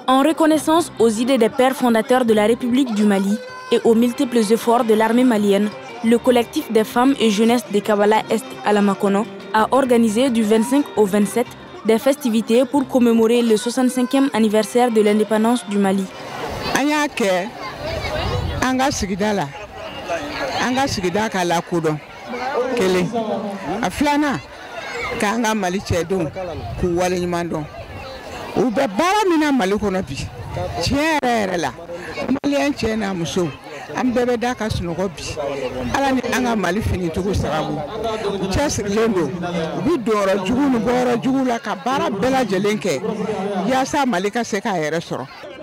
En reconnaissance aux idées des pères fondateurs de la République du Mali et aux multiples efforts de l'armée malienne, le collectif des femmes et jeunesse de Kabala-Est à la Makono a organisé du 25 au 27 des festivités pour commémorer le 65e anniversaire de l'indépendance du Mali.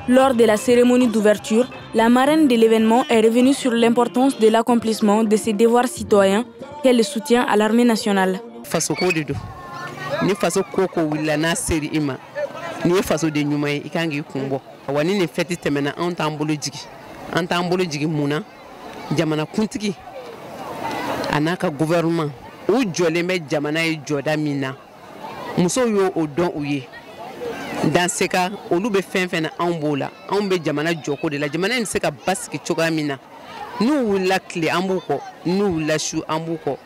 Lors de la cérémonie d'ouverture, la marraine de l'événement est revenue sur l'importance de l'accomplissement de ses devoirs citoyens qu'elle soutient à l'armée nationale. Ni faso de nyuma I kangi kumbo wani ni feti temena an tambolo jigi muna jamana kuntigi anaka gouvernement o joleme jamana e joda mina muso yo o don uye dans ce cas olu be fenfena an bola an be jamana joko de la jamana ni se ka baski choga mina nous la clé ambuko nous la chou ambuko.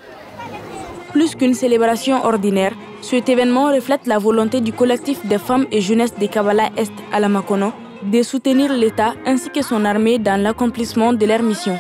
Plus qu'une célébration ordinaire, cet événement reflète la volonté du collectif des femmes et jeunesse de Kabala-Est à la Makono de soutenir l'État ainsi que son armée dans l'accomplissement de leur mission.